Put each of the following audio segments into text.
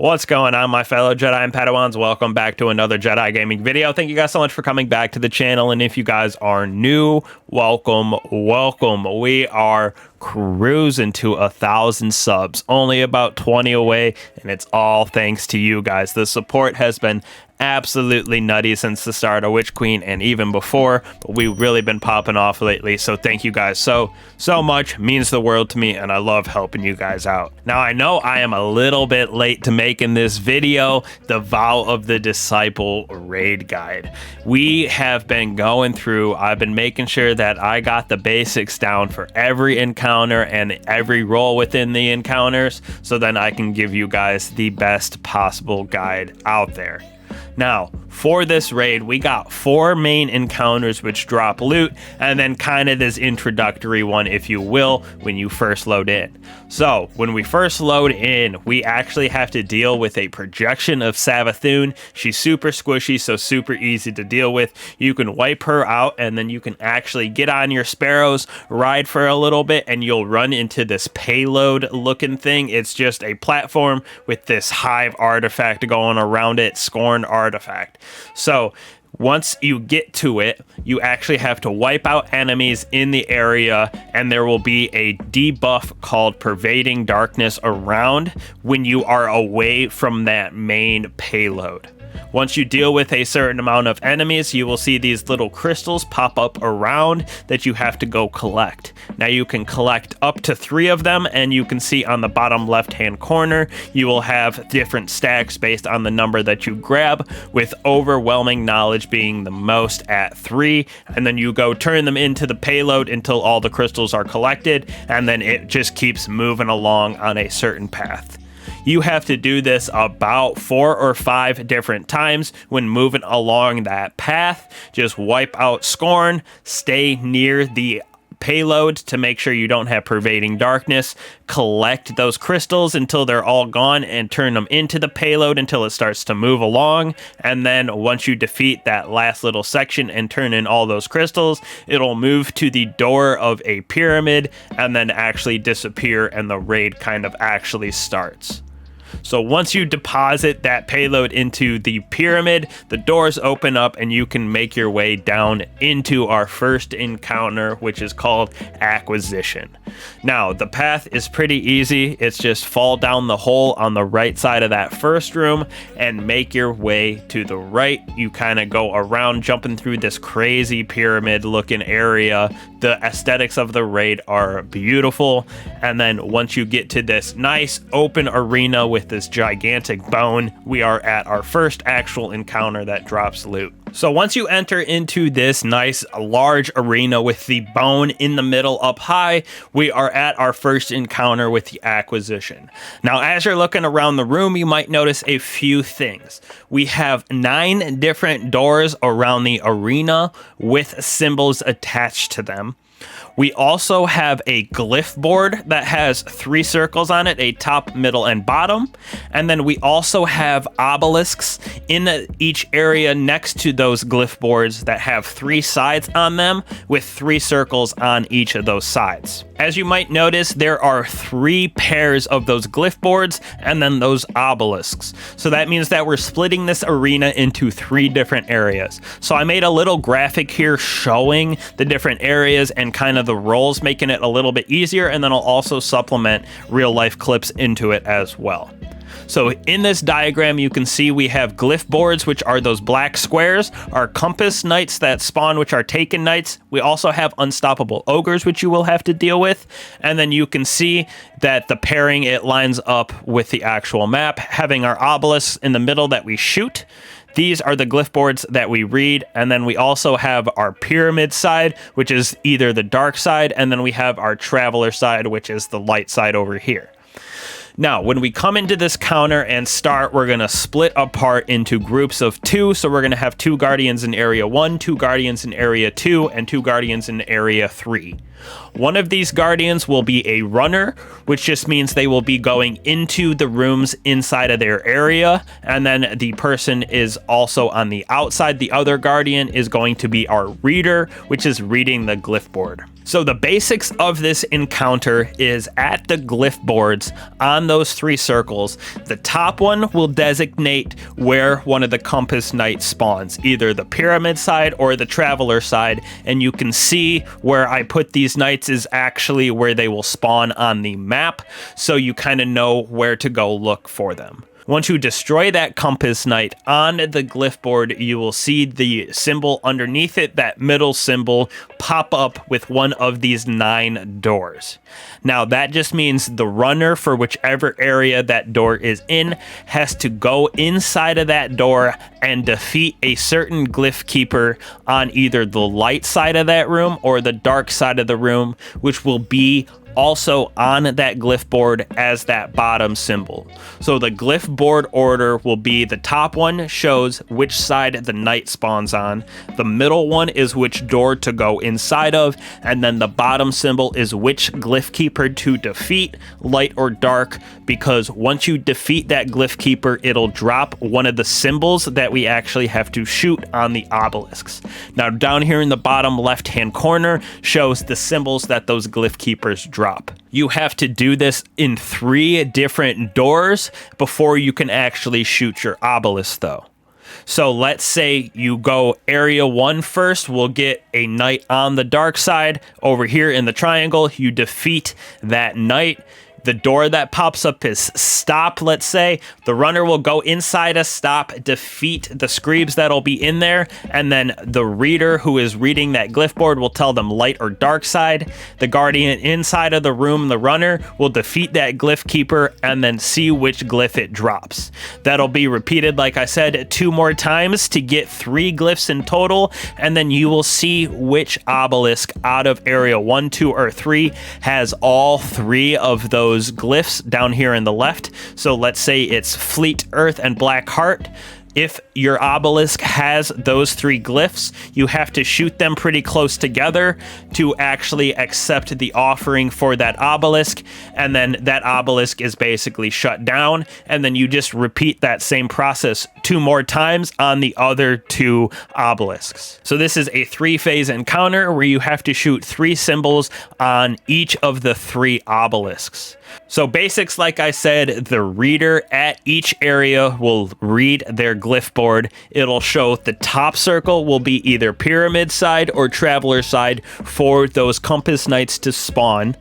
What's going on, my fellow Jedi and Padawans? Welcome back to another Jedi gaming video. Thank you guys so much for coming back to the channel, and if you guys are new, welcome. We are cruising to 1,000 subs, only about 20 away, and it's all thanks to you guys. The support has been absolutely nutty since the start of Witch Queen and even before, but we've really been popping off lately, so thank you guys so much. Means the world to me, and I love helping you guys out. Now, I know I am a little bit late to making this video, the Vow of the Disciple raid guide. We have been going through, I've been making sure that I got the basics down for every encounter and every role within the encounters, so then I can give you guys the best possible guide out there. Now, for this raid, we got 4 main encounters which drop loot, and then kind of this introductory one, if you will, when you first load in. So, when we first load in, we actually have to deal with a projection of Savathun. She's super squishy, so super easy to deal with. You can wipe her out, and then you can actually get on your sparrows, ride for a little bit, and you'll run into this payload looking thing. It's just a platform with this hive artifact going around it, Scorn artifact. So once you get to it, you actually have to wipe out enemies in the area, and there will be a debuff called Pervading Darkness around when you are away from that main payload. Once you deal with a certain amount of enemies, you will see these little crystals pop up around that you have to go collect. Now you can collect up to 3 of them, and you can see on the bottom left hand corner, you will have different stacks based on the number that you grab, with overwhelming knowledge being the most at 3, and then you go turn them into the payload until all the crystals are collected, and then it just keeps moving along on a certain path. You have to do this about 4 or 5 different times when moving along that path. Just wipe out Scorn, stay near the payload to make sure you don't have Pervading Darkness, collect those crystals until they're all gone, and turn them into the payload until it starts to move along. And then once you defeat that last little section and turn in all those crystals, it'll move to the door of a pyramid and then actually disappear, and the raid kind of actually starts. So once you deposit that payload into the pyramid, the doors open up and you can make your way down into our first encounter, which is called Acquisition. Now, the path is pretty easy. It's just fall down the hole on the right side of that first room and make your way to the right. You kind of go around jumping through this crazy pyramid looking area. The aesthetics of the raid are beautiful. And then once you get to this nice open arena with this gigantic bone, we are at our first actual encounter that drops loot. So once you enter into this nice large arena with the bone in the middle up high, we are at our first encounter with the Acquisition. Now, as you're looking around the room, you might notice a few things. We have 9 different doors around the arena with symbols attached to them. We also have a glyph board that has 3 circles on it, a top, middle, and bottom. And then we also have obelisks in each area next to those glyph boards that have 3 sides on them with 3 circles on each of those sides. As you might notice, there are 3 pairs of those glyph boards and then those obelisks. So that means that we're splitting this arena into 3 different areas. So I made a little graphic here showing the different areas and kind of the roles, making it a little bit easier, and then I'll also supplement real life clips into it as well. So in this diagram, you can see we have glyph boards, which are those black squares, our compass knights that spawn, which are taken knights. We also have unstoppable ogres, which you will have to deal with. And then you can see that the pairing, it lines up with the actual map, having our obelisks in the middle that we shoot. These are the glyph boards that we read, and then we also have our pyramid side, which is either the dark side, and then we have our traveler side, which is the light side over here. Now, when we come into this counter and start, we're going to split apart into groups of 2. So we're going to have 2 guardians in area 1, 2 guardians in area 2, and 2 guardians in area 3. One of these guardians will be a runner, which just means they will be going into the rooms inside of their area, and then the person is also on the outside. The other guardian is going to be our reader, which is reading the glyph board. So the basics of this encounter is at the glyph boards on those 3 circles. The top one will designate where one of the compass knights spawns, either the pyramid side or the traveler side. And you can see where I put these knights is actually where they will spawn on the map. So you kind of know where to go look for them. Once you destroy that compass knight on the glyph board, you will see the symbol underneath it, that middle symbol, pop up with one of these 9 doors. Now that just means the runner for whichever area that door is in has to go inside of that door and defeat a certain glyph keeper on either the light side of that room or the dark side of the room, which will be also on that glyph board as that bottom symbol. So the glyph board order will be: the top one shows which side the knight spawns on, the middle one is which door to go inside of, and then the bottom symbol is which glyph keeper to defeat, light or dark, because once you defeat that glyph keeper, it'll drop one of the symbols that we actually have to shoot on the obelisks. Now down here in the bottom left hand corner shows the symbols that those glyph keepers drop. You have to do this in 3 different doors before you can actually shoot your obelisk though. So let's say you go area 1 first, we'll get a knight on the dark side. Over here in the triangle, you defeat that knight. The door that pops up is stop, let's say. The runner will go inside a stop, defeat the screebs that'll be in there, and then the reader who is reading that glyph board will tell them light or dark side. The guardian inside of the room, the runner, will defeat that glyph keeper and then see which glyph it drops. That'll be repeated, like I said, 2 more times to get 3 glyphs in total, and then you will see which obelisk out of area 1, 2, or 3 has all 3 of those glyphs down here in the left. So let's say it's Fleet, Earth, and Black Heart. If your obelisk has those 3 glyphs, you have to shoot them pretty close together to actually accept the offering for that obelisk, and then that obelisk is basically shut down, and then you just repeat that same process 2 more times on the other 2 obelisks. So this is a 3-phase encounter where you have to shoot 3 symbols on each of the 3 obelisks. So basics, like I said, the reader at each area will read their glyph board. It'll show the top circle will be either pyramid side or traveler side for those compass knights to spawn.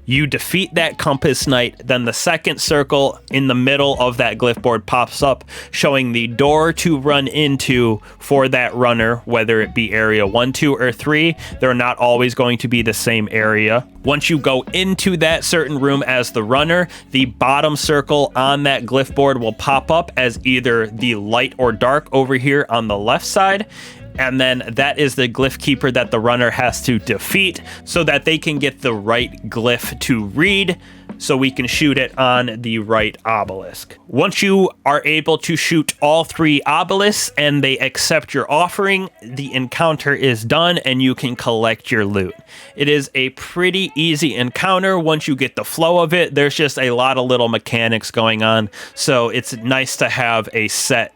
You defeat that compass knight, then the second circle in the middle of that glyph board pops up, showing the door to run into for that runner, whether it be area 1, 2, or 3. They're not always going to be the same area. Once you go into that certain room as the runner, the bottom circle on that glyph board will pop up as either the light or dark over here on the left side. And then that is the glyph keeper that the runner has to defeat so that they can get the right glyph to read, so we can shoot it on the right obelisk. Once you are able to shoot all 3 obelisks and they accept your offering, the encounter is done and you can collect your loot. It is a pretty easy encounter once you get the flow of it. There's just a lot of little mechanics going on, so it's nice to have a set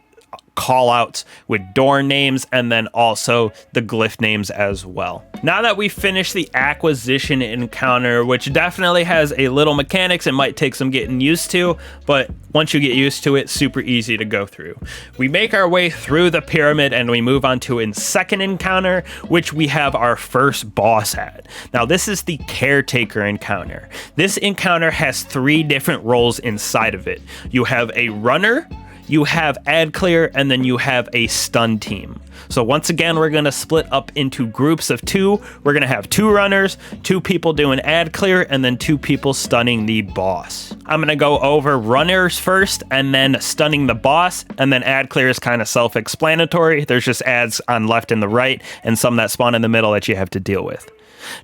call outs with door names and then also the glyph names as well. Now that we've finished the acquisition encounter, which definitely has a little mechanics, it might take some getting used to, but once you get used to it, super easy to go through. We make our way through the pyramid and we move on to a second encounter, which we have our first boss at. Now this is the Caretaker encounter. This encounter has 3 different roles inside of it. You have a runner, you have ad clear, and then you have a stun team. So once again, we're going to split up into groups of 2. We're going to have 2 runners, 2 people doing ad clear, and then 2 people stunning the boss. I'm going to go over runners first and then stunning the boss, and then ad clear is kind of self-explanatory. There's just ads on left and the right and some that spawn in the middle that you have to deal with.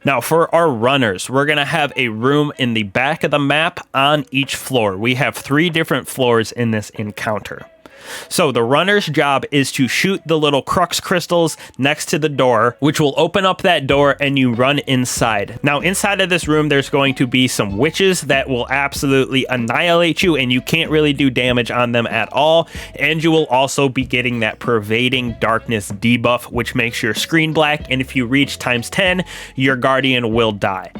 Now for our runners, we're going to have a room in the back of the map on each floor. We have 3 different floors in this encounter. So the runner's job is to shoot the little crux crystals next to the door, which will open up that door and you run inside. Now inside of this room, there's going to be some witches that will absolutely annihilate you, and you can't really do damage on them at all. And you will also be getting that pervading darkness debuff, which makes your screen black, and if you reach ×10, your guardian will die.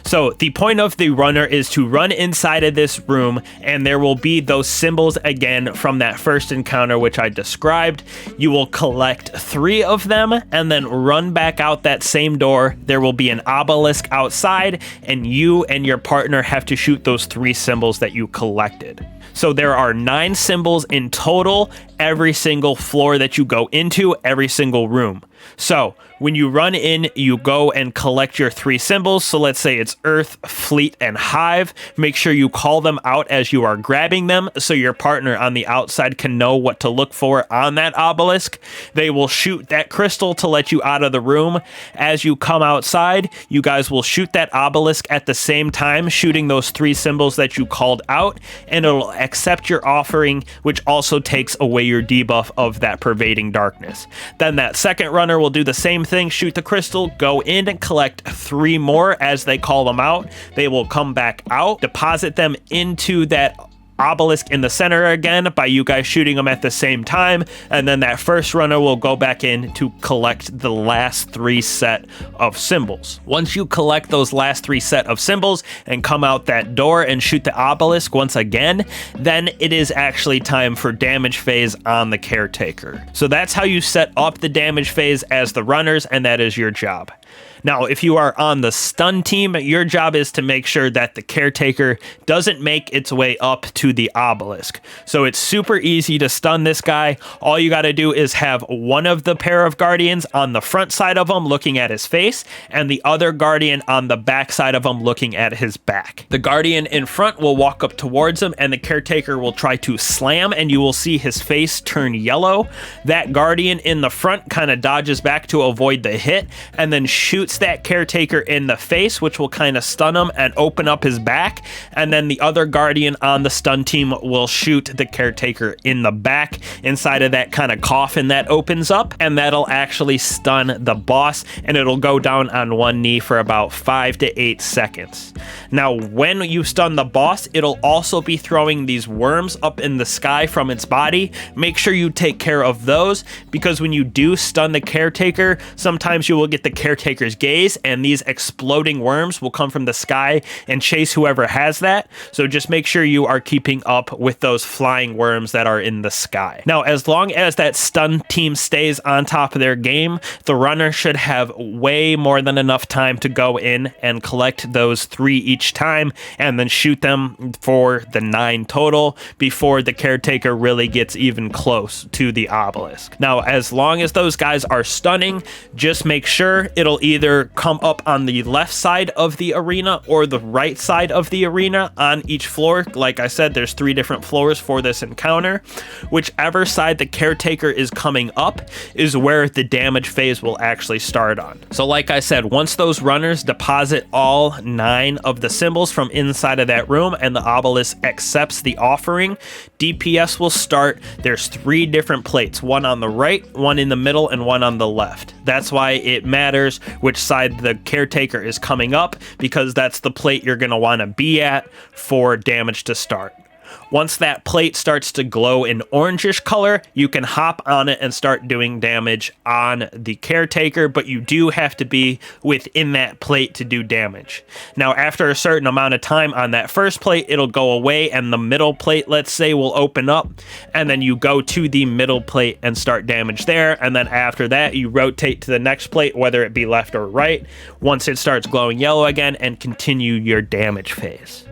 So the point of the runner is to run inside of this room, and there will be those symbols again from that first encounter which I described. You will collect 3 of them and then run back out that same door. There will be an obelisk outside, and you and your partner have to shoot those 3 symbols that you collected. So there are 9 symbols in total, every single floor that you go into, every single room. So when you run in, you go and collect your 3 symbols. So let's say it's Earth, Fleet, and Hive. Make sure you call them out as you are grabbing them so your partner on the outside can know what to look for on that obelisk. They will shoot that crystal to let you out of the room. As you come outside, you guys will shoot that obelisk at the same time, shooting those 3 symbols that you called out, and it'll accept your offering, which also takes away your debuff of that pervading darkness. Then that second runner will do the same thing, shoot the crystal, go in and collect 3 more as they call them out. They will come back out, deposit them into that obelisk in the center again by you guys shooting them at the same time, and then that first runner will go back in to collect the last 3 set of symbols. Once you collect those last 3 set of symbols and come out that door and shoot the obelisk once again, then it is actually time for damage phase on the Caretaker. So that's how you set up the damage phase as the runners, and that is your job. Now, if you are on the stun team, your job is to make sure that the Caretaker doesn't make its way up to the obelisk. So it's super easy to stun this guy. All you got to do is have one of the pair of guardians on the front side of him looking at his face, and the other guardian on the back side of him looking at his back. The guardian in front will walk up towards him, and the Caretaker will try to slam, and you will see his face turn yellow. That guardian in the front kind of dodges back to avoid the hit, and then shoots that Caretaker in the face, which will kind of stun him and open up his back, and then the other guardian on the stun team will shoot the Caretaker in the back inside of that kind of coffin that opens up, and that'll actually stun the boss, and it'll go down on one knee for about 5 to 8 seconds. Now when you stun the boss, it'll also be throwing these worms up in the sky from its body. Make sure you take care of those, because when you do stun the Caretaker, sometimes you will get the Caretaker's gaze, and these exploding worms will come from the sky and chase whoever has that. So just make sure you are keeping up with those flying worms that are in the sky. Now, as long as that stun team stays on top of their game, the runner should have way more than enough time to go in and collect those 3 each time, and then shoot them for the 9 total before the Caretaker really gets even close to the obelisk. Now, as long as those guys are stunning, just make sure it'll either come up on the left side of the arena or the right side of the arena on each floor. Like I said, there's 3 different floors for this encounter. Whichever side the Caretaker is coming up is where the damage phase will actually start on. So like I said, once those runners deposit all 9 of the symbols from inside of that room and the obelisk accepts the offering, DPS will start. There's 3 different plates, one on the right, one in the middle, and one on the left. That's why it matters which side the Caretaker is coming up, because that's the plate you're going to want to be at for damage to start. Once that plate starts to glow an orangish color, you can hop on it and start doing damage on the Caretaker, but you do have to be within that plate to do damage. Now, after a certain amount of time on that first plate, it'll go away, and the middle plate, let's say, will open up, and then you go to the middle plate and start damage there, and then after that, you rotate to the next plate, whether it be left or right, once it starts glowing yellow again, and continue your damage phase.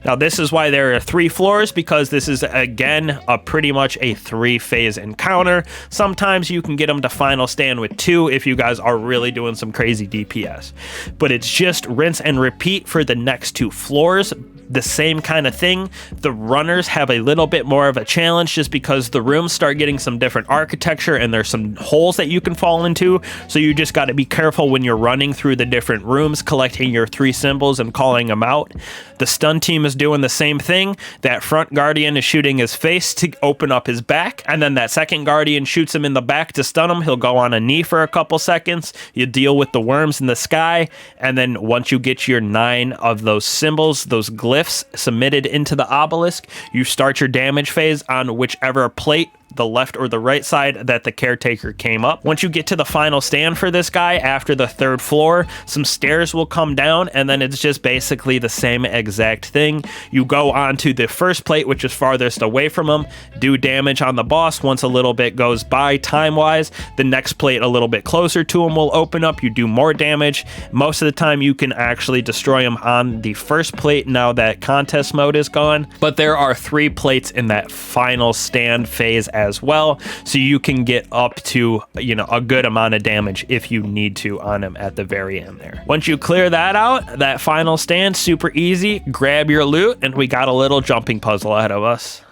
Now, this is why there are 3 floors, because this is, again, pretty much a 3-phase encounter. Sometimes you can get them to final stand with 2 if you guys are really doing some crazy DPS. But it's just rinse and repeat for the next 2 floors. the same kind of thing. The runners have a little bit more of a challenge just because the rooms start getting some different architecture and there's some holes that you can fall into. So you just got to be careful when you're running through the different rooms, collecting your 3 symbols and calling them out. The stun team is doing the same thing. That front guardian is shooting his face to open up his back, and then that second guardian shoots him in the back to stun him. He'll go on a knee for a couple seconds. You deal with the worms in the sky, and then once you get your 9 of those symbols, those glyphs submitted into the obelisk, you start your damage phase on whichever plate, the left or the right side, that the caretaker came up. Once you get to the final stand for this guy, after the 3rd floor, some stairs will come down, and then it's just basically the same exact thing. You go onto the first plate, which is farthest away from him, do damage on the boss. Once a little bit goes by time-wise, the next plate a little bit closer to him will open up. You do more damage. Most of the time, you can actually destroy him on the first plate now that contest mode is gone. But there are 3 plates in that final stand phase as well, so you can get up to, you know, a good amount of damage if you need to on him at the very end there. Once you clear that out, that final stand, super easy. Grab your loot, and we got a little jumping puzzle ahead of us.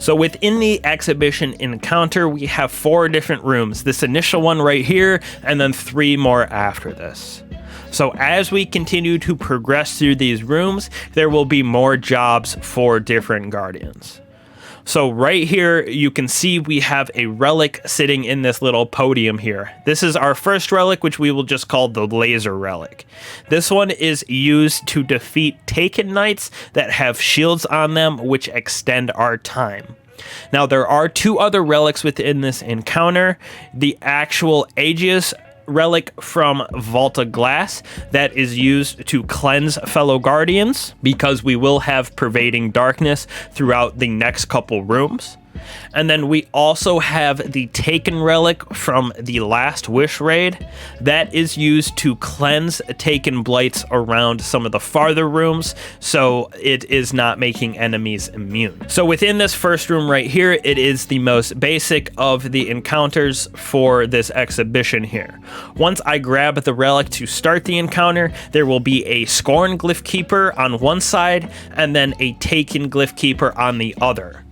So within the exhibition encounter, we have 4 different rooms. This initial one right here, and then 3 more after this. So as we continue to progress through these rooms, there will be more jobs for different guardians. So right here, you can see we have a relic sitting in this little podium here. This is our first relic, which we will just call the laser relic. This one is used to defeat Taken Knights that have shields on them, which extend our time. Now, there are 2 other relics within this encounter. The actual Aegis relic from Vault of Glass that is used to cleanse fellow guardians, because we will have pervading darkness throughout the next couple rooms. And then we also have the Taken relic from the last Wish raid that is used to cleanse Taken blights around some of the farther rooms, so it is not making enemies immune. So within this first room right here, it is the most basic of the encounters for this exhibition here. Once I grab the relic to start the encounter, there will be a Scorn Glyph Keeper on one side and then a Taken Glyph Keeper on the other.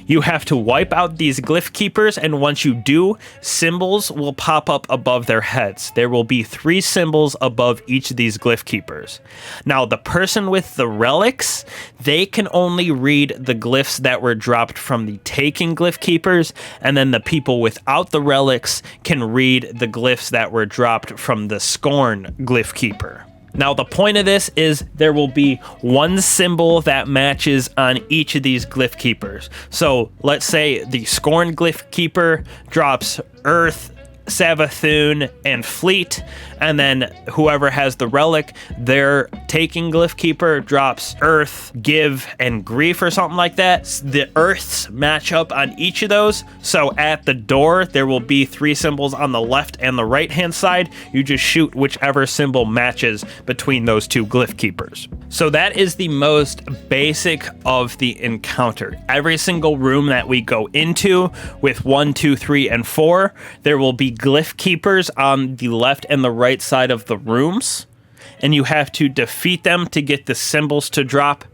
You have to wipe out these Glyph Keepers, and once you do, symbols will pop up above their heads. There will be 3 symbols above each of these Glyph Keepers. Now, the person with the relics, they can only read the glyphs that were dropped from the Taken Glyph Keepers, and then the people without the relics can read the glyphs that were dropped from the Scorn Glyph Keeper. Now, the point of this is there will be one symbol that matches on each of these Glyph Keepers. So let's say the Scorn Glyph Keeper drops Earth, Savathun, and Fleet, and then whoever has the relic, their Taken Glyph Keeper drops Earth, Give, and Grief or something like that. The Earths match up on each of those, so at the door there will be 3 symbols on the left and the right hand side. You just shoot whichever symbol matches between those 2 Glyph Keepers. So that is the most basic of the encounter. Every single room that we go into with 1, 2, 3, and 4, there will be Glyph Keepers on the left and the right side of the rooms, and you have to defeat them to get the symbols to drop.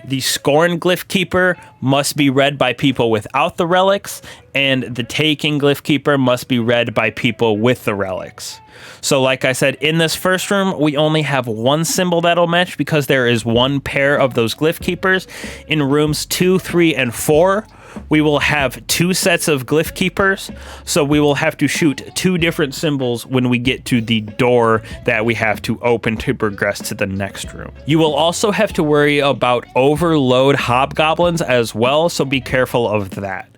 The Scorn Glyph Keeper must be read by people without the relics, and the Taken Glyph Keeper must be read by people with the relics. So like I said, in this first room, we only have 1 symbol that'll match because there is 1 pair of those Glyph Keepers. In rooms 2, 3, and 4, we will have 2 sets of Glyph Keepers, so we will have to shoot 2 different symbols when we get to the door that we have to open to progress to the next room. You will also have to worry about overload hobgoblins as well, so be careful of that.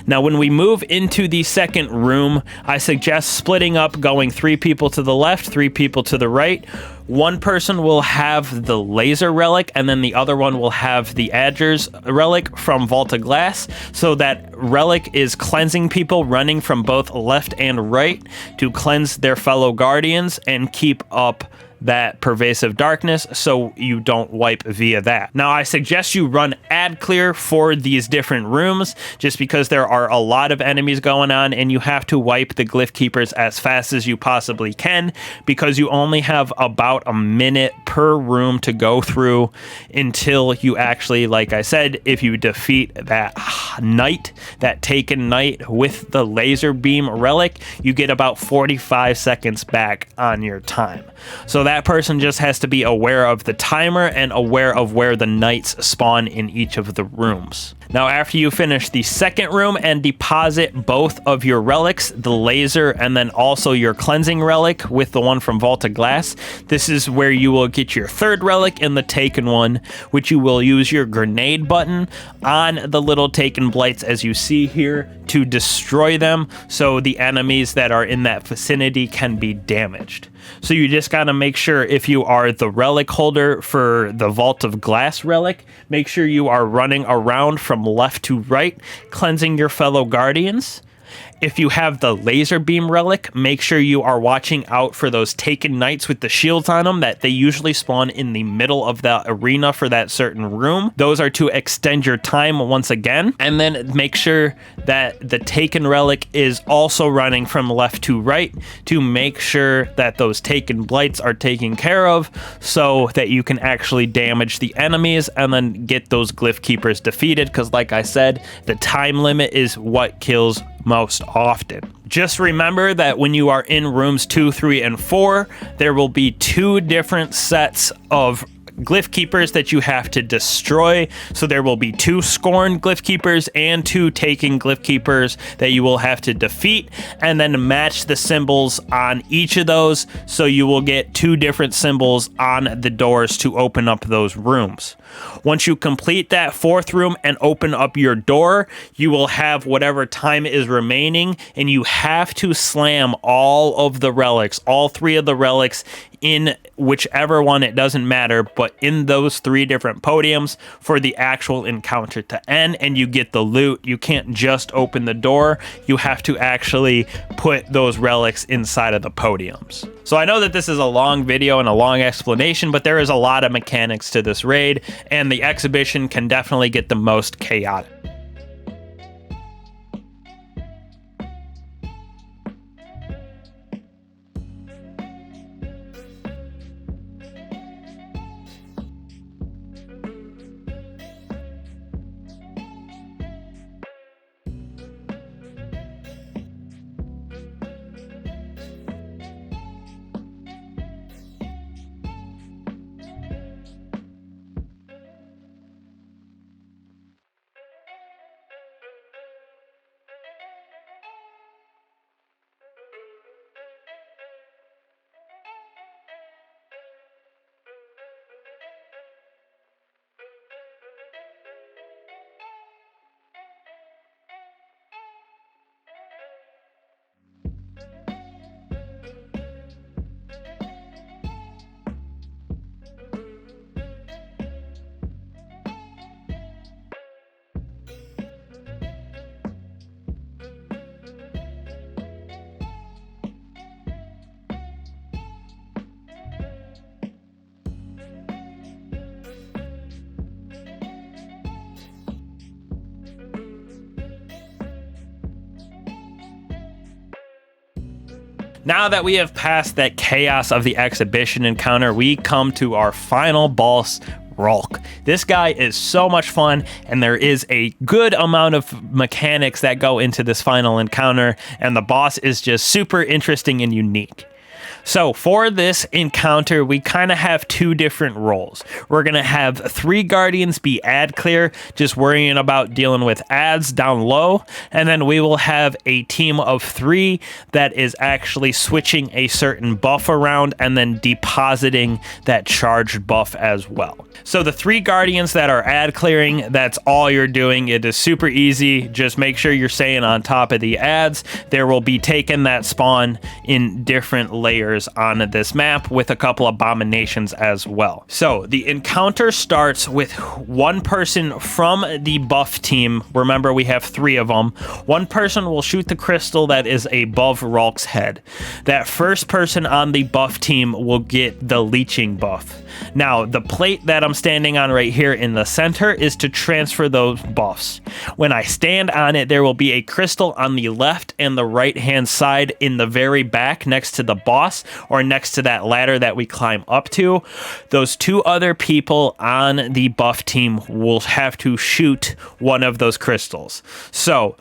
Now, when we move into the second room, I suggest splitting up, going 3 people to the left, 3 people to the right. One person will have the laser relic, and then the other one will have the Adger's relic from Vault of Glass. So that relic is cleansing people running from both left and right to cleanse their fellow guardians and keep up that pervasive darkness so you don't wipe via that. Now, I suggest you run ad clear for these different rooms just because there are a lot of enemies going on and you have to wipe the Glyph Keepers as fast as you possibly can because you only have about a minute per room to go through until you actually, like I said, if you defeat that knight, that Taken knight with the laser beam relic, you get about 45 seconds back on your time. So that person just has to be aware of the timer and aware of where the knights spawn in each of the rooms. Now, after you finish the second room and deposit both of your relics, the laser and then also your cleansing relic with the one from Vault of Glass, this is where you will get your third relic in the Taken one, which you will use your grenade button on the little Taken blights as you see here to destroy them so the enemies that are in that vicinity can be damaged. So you just got to make sure if you are the relic holder for the Vault of Glass relic, make sure you are running around from left to right, cleansing your fellow guardians. If you have the laser beam relic, make sure you are watching out for those Taken knights with the shields on them that they usually spawn in the middle of the arena for that certain room. Those are to extend your time once again. And then make sure that the Taken relic is also running from left to right to make sure that those Taken blights are taken care of so that you can actually damage the enemies and then get those Glyph Keepers defeated. Because like I said, the time limit is what kills most often. Just remember that when you are in rooms 2, 3, and 4, there will be 2 different sets of Glyph Keepers that you have to destroy. So there will be 2 Scorn Glyph Keepers and 2 Taken Glyph Keepers that you will have to defeat and then match the symbols on each of those. So you will get 2 different symbols on the doors to open up those rooms. Once you complete that 4th room and open up your door, you will have whatever time is remaining and you have to slam all of the relics, all 3 of the relics in whichever one, it doesn't matter, but in those 3 different podiums for the actual encounter to end, and you get the loot. You can't just open the door, you have to actually put those relics inside of the podiums. So I know that this is a long video and a long explanation, but there is a lot of mechanics to this raid, and the exhibition can definitely get the most chaotic. Now that we have passed that chaos of the exhibition encounter, we come to our final boss, Rhulk. This guy is so much fun, and there is a good amount of mechanics that go into this final encounter, and the boss is just super interesting and unique. So for this encounter, we kind of have 2 different roles. We're going to have 3 guardians be ad clear, just worrying about dealing with ads down low. And then we will have a team of 3 that is actually switching a certain buff around and then depositing that charged buff as well. So the 3 guardians that are ad clearing, that's all you're doing. It is super easy. Just make sure you're staying on top of the ads. There will be taken that spawn in different layers on this map with a couple abominations as well. So the encounter starts with 1 person from the buff team. Remember, we have 3 of them. 1 person will shoot the crystal that is above Rhulk's head. That first person on the buff team will get the leeching buff. Now, the plate that I'm standing on right here in the center is to transfer those buffs. When I stand on it, there will be a crystal on the left and the right hand side in the very back next to the boss, or next to that ladder that we climb up to. Those 2 other people on the buff team will have to shoot one of those crystals. So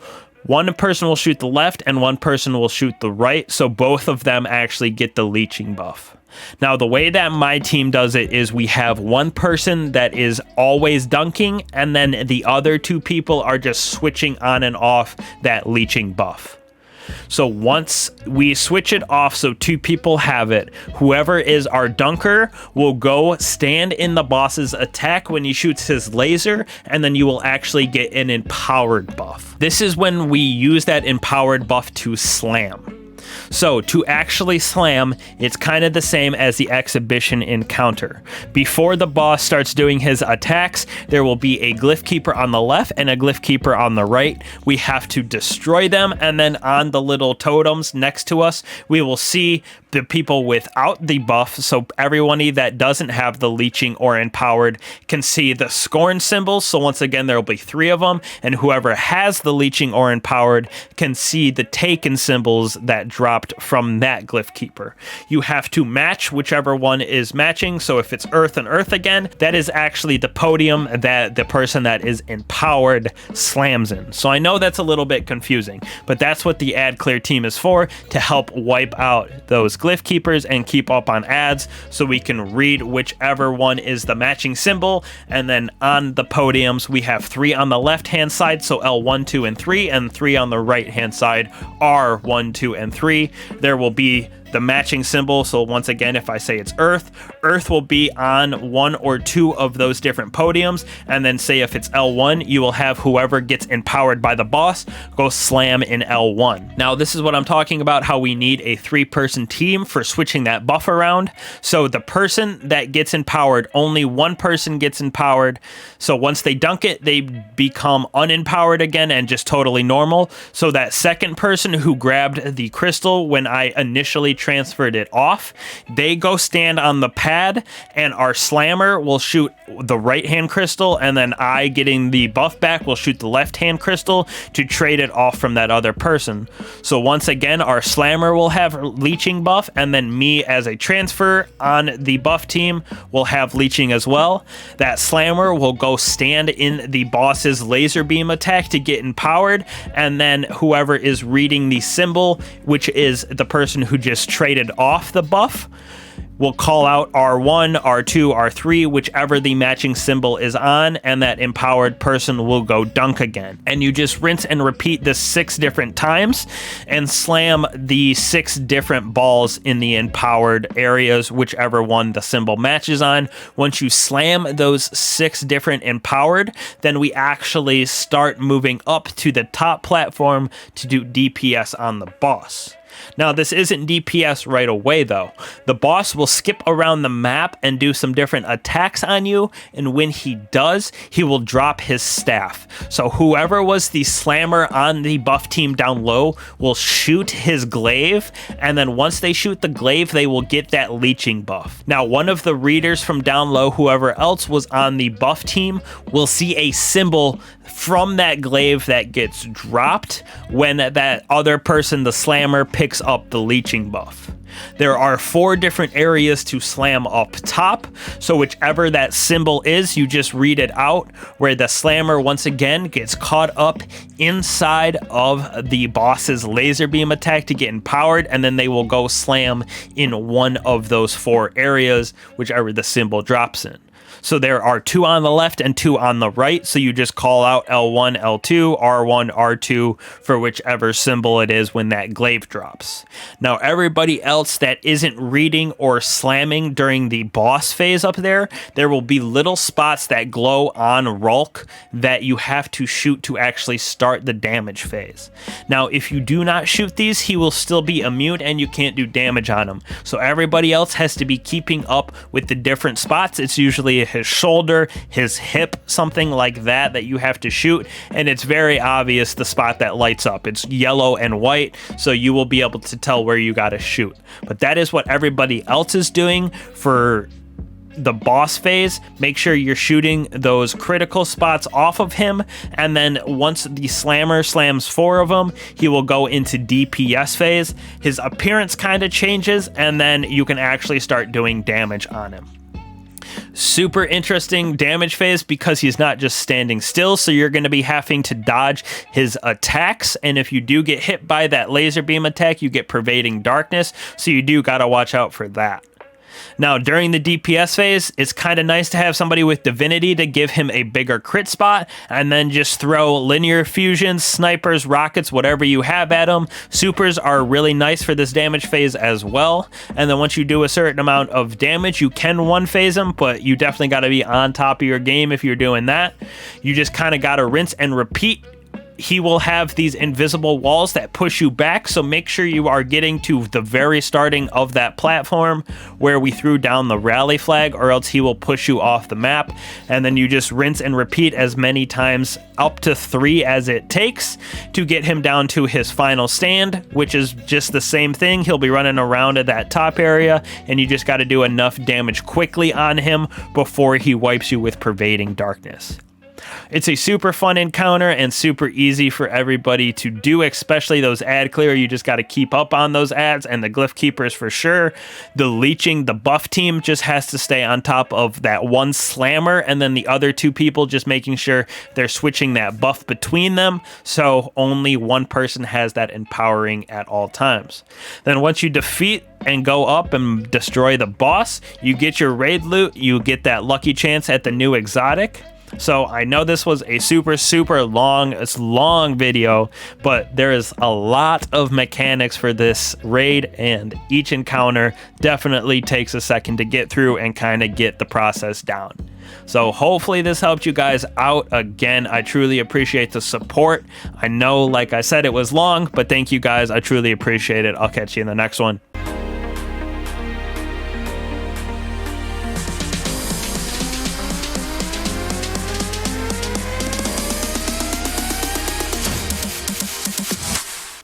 1 person will shoot the left and 1 person will shoot the right, so both of them actually get the leeching buff. Now, the way that my team does it is we have 1 person that is always dunking, and then the other 2 people are just switching on and off that leeching buff. So once we switch it off so 2 people have it, whoever is our dunker will go stand in the boss's attack when he shoots his laser, and then you will actually get an empowered buff. This is when we use that empowered buff to slam. So to actually slam, it's kind of the same as the exhibition encounter. Before the boss starts doing his attacks, there will be a glyph keeper on the left and a glyph keeper on the right. We have to destroy them, and then on the little totems next to us, we will see the people without the buff, so everyone that doesn't have the leeching or empowered can see the scorn symbols. So once again, there will be 3 of them, and whoever has the leeching or empowered can see the taken symbols that dropped from that glyph keeper. You have to match whichever one is matching. So if it's earth and earth again, that is actually the podium that the person that is empowered slams in. So I know that's a little bit confusing, but that's what the ad clear team is for, to help wipe out those glyph keepers and keep up on ads, so we can read whichever one is the matching symbol. And then on the podiums, we have 3 on the left hand side, so L1, 2, and 3, and 3 on the right hand side, R1, 2, and 3. There will be the matching symbol. So once again, if I say it's Earth, Earth will be on one or two of those different podiums. And then say if it's L1, you will have whoever gets empowered by the boss go slam in L1. Now, this is what I'm talking about, how we need a 3-person team for switching that buff around. So the person that gets empowered, only one person gets empowered. So once they dunk it, they become unempowered again and just totally normal. So that second person who grabbed the crystal when I initially transferred it off, they go stand on the pad, and our slammer will shoot the right hand crystal, and then I, getting the buff back, will shoot the left hand crystal to trade it off from that other person. So once again, our slammer will have leeching buff, and then me as a transfer on the buff team will have leeching as well. That slammer will go stand in the boss's laser beam attack to get empowered, and then whoever is reading the symbol, which is the person who just traded off the buff, will call out R1, R2, R3, whichever the matching symbol is on, and that empowered person will go dunk again. And you just rinse and repeat this 6 different times and slam the 6 different balls in the empowered areas, whichever one the symbol matches on. Once you slam those 6 different empowered, then we actually start moving up to the top platform to do DPS on the boss. Now, this isn't DPS right away, though. The boss will skip around the map and do some different attacks on you, and when he does, he will drop his staff. So whoever was the slammer on the buff team down low will shoot his glaive, and then once they shoot the glaive, they will get that leeching buff. Now, one of the readers from down low, whoever else was on the buff team, will see a symbol from that glaive that gets dropped when that other person, the slammer, picks up the leeching buff. There are 4 different areas to slam up top, so whichever that symbol is, you just read it out, where the slammer once again gets caught up inside of the boss's laser beam attack to get empowered, and then they will go slam in one of those 4 areas, whichever the symbol drops in. So there are 2 on the left and 2 on the right. So you just call out L1, L2, R1, R2 for whichever symbol it is when that glaive drops. Now, everybody else that isn't reading or slamming during the boss phase up there, there will be little spots that glow on Rhulk that you have to shoot to actually start the damage phase. Now, if you do not shoot these, he will still be immune and you can't do damage on him. So everybody else has to be keeping up with the different spots. It's usually his shoulder, his hip, something like that you have to shoot, and it's very obvious the spot that lights up. It's yellow and white, so you will be able to tell where you got to shoot. But that is what everybody else is doing for the boss phase. Make sure you're shooting those critical spots off of him, and then once the slammer slams 4 of them, he will go into DPS phase. His appearance kind of changes, and then you can actually start doing damage on him. Super interesting damage phase because he's not just standing still, so you're going to be having to dodge his attacks, and if you do get hit by that laser beam attack, you get pervading darkness, so you do got to watch out for that. Now, during the DPS phase, it's kind of nice to have somebody with divinity to give him a bigger crit spot, and then just throw linear fusions, snipers, rockets, whatever you have at him. Supers are really nice for this damage phase as well, and then once you do a certain amount of damage, you can one-phase him, but you definitely got to be on top of your game if you're doing that. You just kind of got to rinse and repeat. He will have these invisible walls that push you back, so make sure you are getting to the very starting of that platform where we threw down the rally flag, or else he will push you off the map, and then you just rinse and repeat as many times, up to 3 as it takes, to get him down to his final stand, which is just the same thing. He'll be running around at that top area, and you just got to do enough damage quickly on him before he wipes you with pervading darkness. It's a super fun encounter and super easy for everybody to do, especially those ad clear. You just got to keep up on those ads, and the glyph keepers for sure. The leeching, the buff team just has to stay on top of that one slammer, and then the other 2 people just making sure they're switching that buff between them, so only one person has that empowering at all times. Then once you defeat and go up and destroy the boss, you get your raid loot, you get that lucky chance at the new exotic. So I know this was a super long video, but there is a lot of mechanics for this raid, and each encounter definitely takes a second to get through and kind of get the process down. So hopefully this helped you guys out. Again, I truly appreciate the support. I know, like I said, it was long, but thank you guys. I truly appreciate it. I'll catch you in the next one.